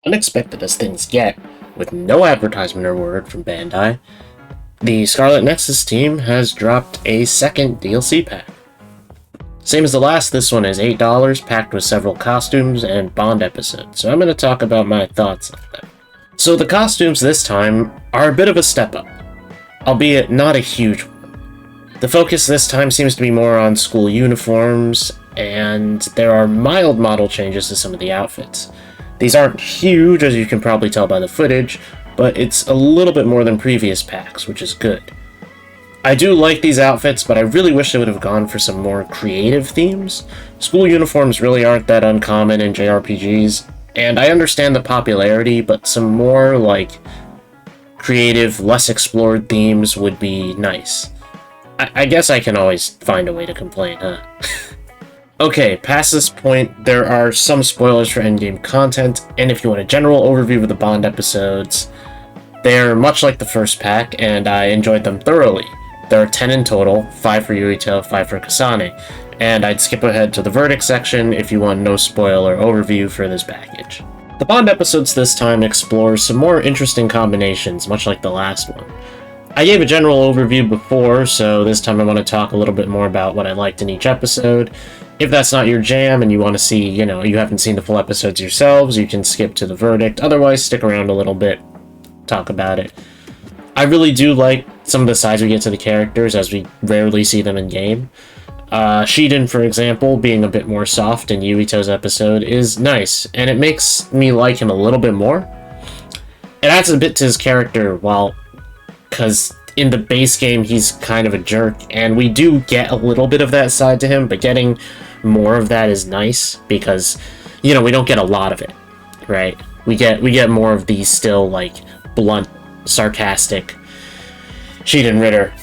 Unexpected as things get, with no advertisement or word from Bandai, the Scarlet Nexus team has dropped a second DLC pack. Same as the last, this one is $8, packed with several costumes and Bond episodes, so I'm going to talk about my thoughts on them. So the costumes this time are a bit of a step up, albeit not a huge one. The focus this time seems to be more on school uniforms, and there are mild model changes to some of the outfits. These aren't huge, as you can probably tell by the footage, but it's a little bit more than previous packs, which is good. I do like these outfits, but I really wish they would have gone for some more creative themes. School uniforms really aren't that uncommon in JRPGs, and I understand the popularity, but some more, creative, less explored themes would be nice. I guess I can always find a way to complain, huh? Okay, past this point, there are some spoilers for endgame content, and if you want a general overview of the Bond episodes, they're much like the first pack, and I enjoyed them thoroughly. There are 10 in total, 5 for Yuito, 5 for Kasane, and I'd skip ahead to the verdict section if you want no spoiler overview for this package. The Bond episodes this time explore some more interesting combinations, much like the last one. I gave a general overview before, so this time I want to talk a little bit more about what I liked in each episode. If that's not your jam and you want to see, you haven't seen the full episodes yourselves, you can skip to the verdict. Otherwise, stick around a little bit, talk about it. I really do like some of the sides we get to the characters, as we rarely see them in-game. Shiden, for example, being a bit more soft in Yuito's episode is nice, and it makes me like him a little bit more. It adds a bit to his character, because in the base game he's kind of a jerk, and we do get a little bit of that side to him, but getting more of that is nice, because, we don't get a lot of it, right? We get more of the still, blunt, sarcastic Shiden Ritter,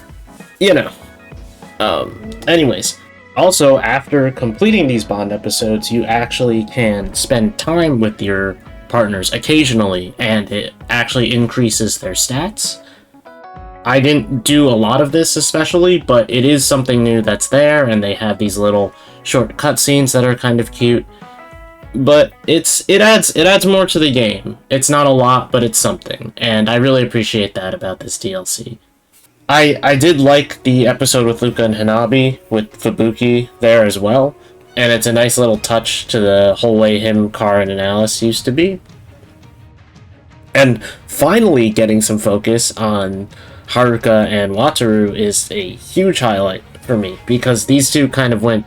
anyways, also, after completing these Bond episodes, you actually can spend time with your partners occasionally, and it actually increases their stats. I didn't do a lot of this especially, but it is something new that's there, and they have these little short cutscenes that are kind of cute. But it adds more to the game. It's not a lot, but it's something, and I really appreciate that about this DLC. I did like the episode with Luca and Hanabi, with Fubuki there as well, and it's a nice little touch to the whole way him, Karin, and Alice used to be. And finally getting some focus on Haruka and Wataru is a huge highlight for me, because these two kind of went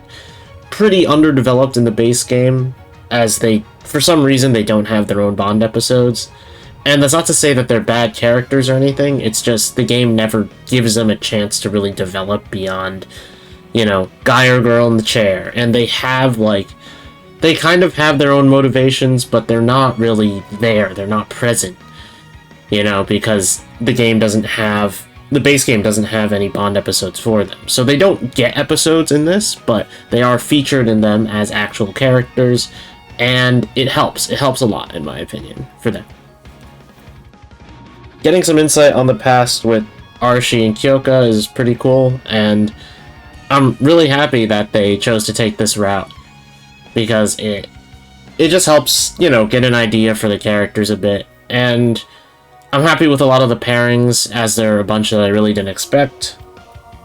pretty underdeveloped in the base game, as for some reason, they don't have their own Bond episodes. And that's not to say that they're bad characters or anything, it's just the game never gives them a chance to really develop beyond, guy or girl in the chair. And they have, they kind of have their own motivations, but they're not really there, they're not present. Because the base game doesn't have any Bond episodes for them. So they don't get episodes in this, but they are featured in them as actual characters, and it helps. It helps a lot, in my opinion, for them. Getting some insight on the past with Arashi and Kyoka is pretty cool, and I'm really happy that they chose to take this route, because it just helps, get an idea for the characters a bit, and I'm happy with a lot of the pairings, as there are a bunch that I really didn't expect.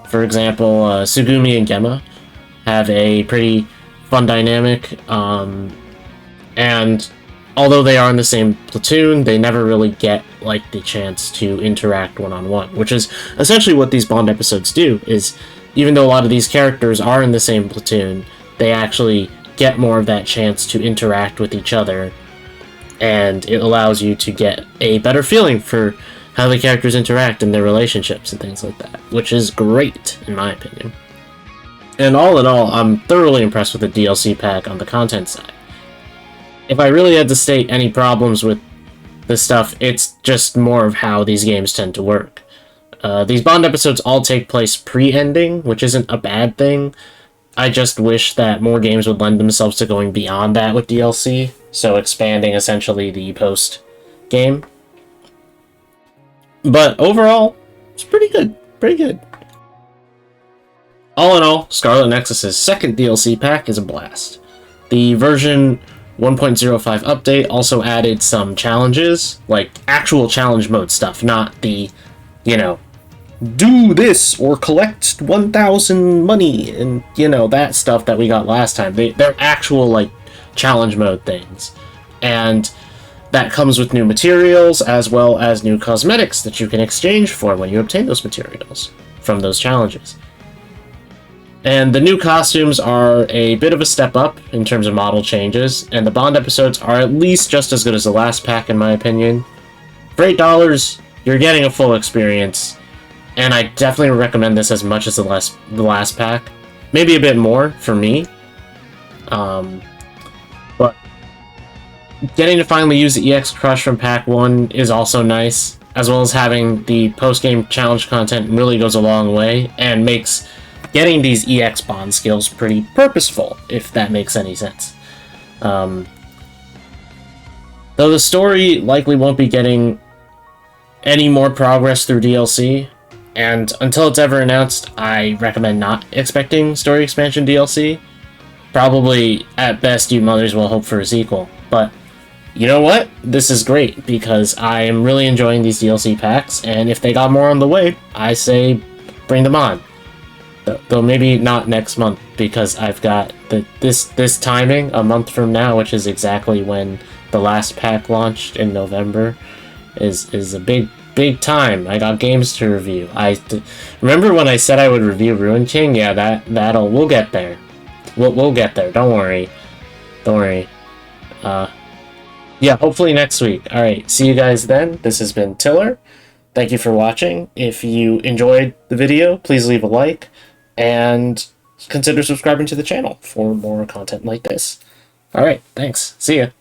For example, Sugumi and Gemma have a pretty fun dynamic, and although they are in the same platoon, they never really get, the chance to interact one-on-one, which is essentially what these Bond episodes do, is even though a lot of these characters are in the same platoon, they actually get more of that chance to interact with each other, and it allows you to get a better feeling for how the characters interact in their relationships and things like that, which is great, in my opinion. And all in all, I'm thoroughly impressed with the DLC pack on the content side. If I really had to state any problems with this stuff, it's just more of how these games tend to work. These Bond episodes all take place pre-ending, which isn't a bad thing. I just wish that more games would lend themselves to going beyond that with DLC, so expanding essentially the post-game. But overall, it's pretty good. Pretty good. All in all, Scarlet Nexus' second DLC pack is a blast. The version 1.05 update also added some challenges, like actual challenge mode stuff, not the, you know, do this or collect 1,000 money and, you know, that stuff that we got last time. They're actual, like, challenge mode things. And that comes with new materials as well as new cosmetics that you can exchange for when you obtain those materials from those challenges. And the new costumes are a bit of a step up in terms of model changes, and the Bond episodes are at least just as good as the last pack in my opinion. For $8, you're getting a full experience, and I definitely recommend this as much as the last pack. Maybe a bit more for me. But getting to finally use the EX Crush from Pack 1 is also nice, as well as having the post-game challenge content really goes a long way, and makes getting these EX Bond skills pretty purposeful, if that makes any sense. Though the story likely won't be getting any more progress through DLC, and until it's ever announced, I recommend not expecting story expansion DLC. Probably, at best, you might as well hope for a sequel. But, you know what? This is great, because I am really enjoying these DLC packs, and if they got more on the way, I say bring them on. Though maybe not next month, because I've got this timing, a month from now, which is exactly when the last pack launched in November, is a big time. I got games to review. Remember when I said I would review Ruin King? Yeah, we'll get there. We'll get there. Don't worry. Yeah, hopefully next week. All right, see you guys then. This has been Tiller. Thank you for watching. If you enjoyed the video, please leave a like. And consider subscribing to the channel for more content like this. Alright, thanks. See ya.